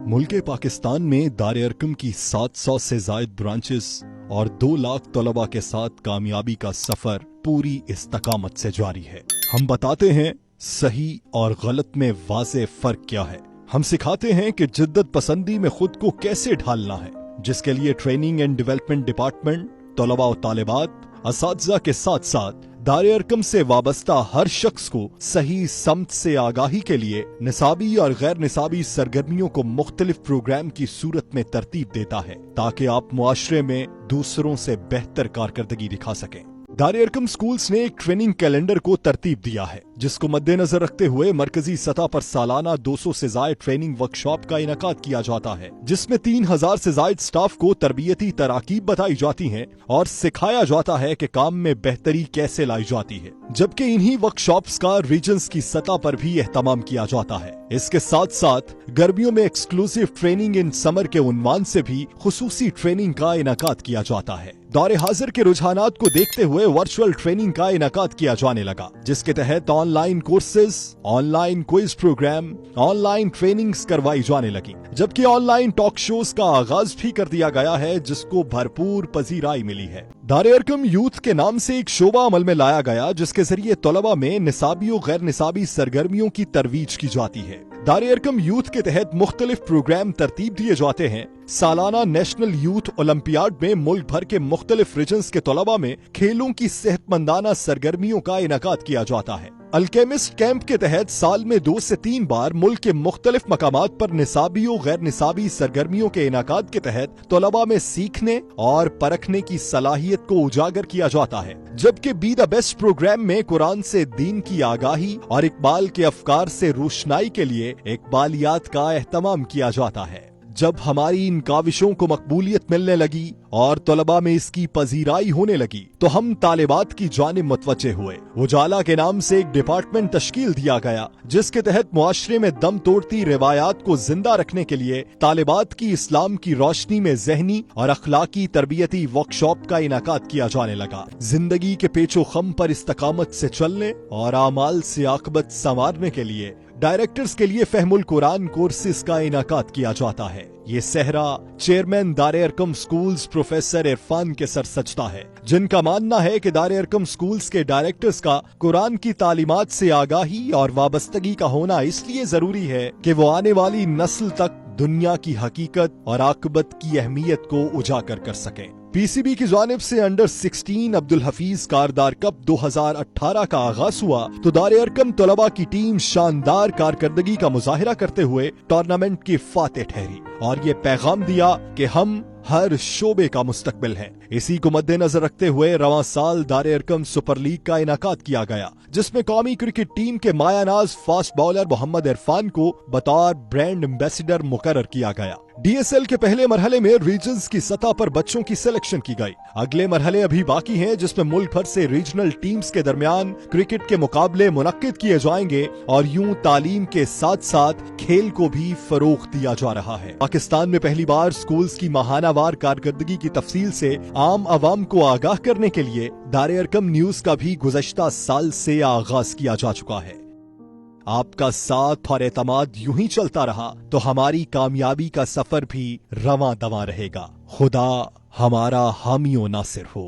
मुल्क पाकिस्तान में दार अरकम की 700 से जायद ब्रांचेस और 2 लाख तलबा के साथ कामयाबी का सफर पूरी इस्तकामत से जारी है। हम बताते हैं सही और गलत में वाज़े फर्क क्या है। हम सिखाते हैं कि जिद्दत पसंदी में खुद को कैसे ढालना है, जिसके लिए ट्रेनिंग एंड डेवलपमेंट डिपार्टमेंट तलबा और तालिबात असातिज़ा के साथ साथ दार अरकम से वाबस्ता हर शख्स को सही समत से आगाही के लिए निसाबी और गैर निसाबी सरगर्मियों को मुख्तलिफ प्रोग्राम की सूरत में तरतीब देता है ताकि आप मुआशरे में दूसरों से बेहतर कारकर्दगी दिखा सकें। दार अरकम स्कूल्स ने एक ट्रेनिंग कैलेंडर को तरतीब दिया है जिसको मद्देनजर रखते हुए मरकजी सतह पर सालाना 200 से जायद ट्रेनिंग वर्कशॉप का इनेकाद किया जाता है, जिसमें 3000 से जायद स्टाफ को तरबियती तराकीब बताई जाती हैं और सिखाया जाता है कि काम में बेहतरी कैसे लाई जाती है। जबकि इन्हीं वर्कशॉप्स का रीजन्स की सतह पर भी एहतमाम किया जाता है। इसके साथ साथ गर्मियों में एक्सक्लूसिव ट्रेनिंग इन समर के उन्वान से भी खुसूसी ट्रेनिंग का इनेकाद किया जाता है। दौरे हाजिर के रुझानात को देखते हुए वर्चुअल ट्रेनिंग का इनेकाद किया जाने लगा, जिसके तहत online courses, online quiz program, online trainings करवाई जाने लगी, जबकि ऑनलाइन टॉक शोज का आगाज भी कर दिया गया है जिसको भरपूर पजीराई मिली है। दार अरकम यूथ के नाम से एक शोबा अमल में लाया गया जिसके जरिए तलबा में निसाबी और गैर निसाबी सरगर्मियों की तरवीज की जाती है। दार अरकम यूथ के तहत मुख्तलिफ प्रोग्राम तरतीब दिए जाते हैं। सालाना नेशनल यूथ ओलंपियाड में मुल्क भर के मुख्तलिफ रीजन्स के तलबा में खेलों की सेहतमंदाना सरगर्मियों का इनेकाद किया जाता है। अल्केमिस्ट कैंप के तहत साल में 2 से 3 बार मुल्क के मुख्तलिफ मकामात पर निसाबी और गैर निसाबी सरगर्मियों के इनेकाद के तहत तलबा में सीखने और परखने की सलाहियत को उजागर किया जाता है। जबकि बी द बेस्ट प्रोग्राम में कुरान से दीन की आगाही और इकबाल के अफकार से रोशनाई के लिए इकबालियात का एहतमाम किया जाता है। जब हमारी इन काविशों को मकबूलियत मिलने लगी और तलबा में इसकी पजीराई होने लगी तो हम तालिबात की जानिब मुतवज्जे हुए। उजाला के नाम से एक डिपार्टमेंट तश्कील दिया गया जिसके तहत मुआशरे में दम तोड़ती रिवायात को जिंदा रखने के लिए तालिबात की इस्लाम की रोशनी में जहनी और अखलाकी तरबियती वर्कशॉप का इनेकाद किया जाने लगा। जिंदगी के पेचो खम पर इस्तकामत से चलने और आमाल से आकबत संवारने के लिए डायरेक्टर्स के लिए फहमुल कुरान कोर्सेज का इनेकाद किया जाता है। ये सहरा चेयरमैन दार अरकम स्कूल्स प्रोफेसर इरफान के सर सजता है, जिनका मानना है कि दार अरकम स्कूल्स के डायरेक्टर्स का कुरान की तालीमात से आगाही और वाबस्तगी का होना इसलिए जरूरी है कि वो आने वाली नस्ल तक दुनिया की हकीकत और आकबत की अहमियत को उजागर कर सकें। पीसीबी की जानिब से अंडर 16 अब्दुल हफीज कारदार कप 2018 का आगाज हुआ तो दार अरकम तलबा की टीम शानदार कारकर्दगी का मुजाहिरा करते हुए टूर्नामेंट की फातेह ठहरी और ये पैगाम दिया कि हम हर शोबे का मुस्तकबिल है। इसी को मद्देनजर रखते हुए रवां साल दार अरकम सुपर लीग का इनेकाद किया गया, जिसमें कौमी क्रिकेट टीम के मायानाज फास्ट बॉलर मोहम्मद इरफान को बतौर ब्रांड एम्बेसडर मुकर्रर किया गया। डीएसएल के पहले मरहले में रीजन्स की सतह पर बच्चों की सिलेक्शन की गई। अगले मरहले अभी बाकी हैं जिसमें मुल्क भर से रीजनल टीम्स के दरमियान क्रिकेट के मुकाबले मुनक्किद किए जाएंगे और यूं तालीम के साथ साथ खेल को भी फरोग दिया जा रहा है। पाकिस्तान में पहली बार स्कूल्स की माहानावार कारकर्दगी की तफसील से आम अवाम को आगाह करने के लिए दार अरकम न्यूज का भी गुज़श्ता साल से आगाज किया जा चुका है। आपका साथ और एतमाद यूं ही चलता रहा तो हमारी कामयाबी का सफर भी रवां दवां रहेगा। खुदा हमारा हामी और नासिर हो।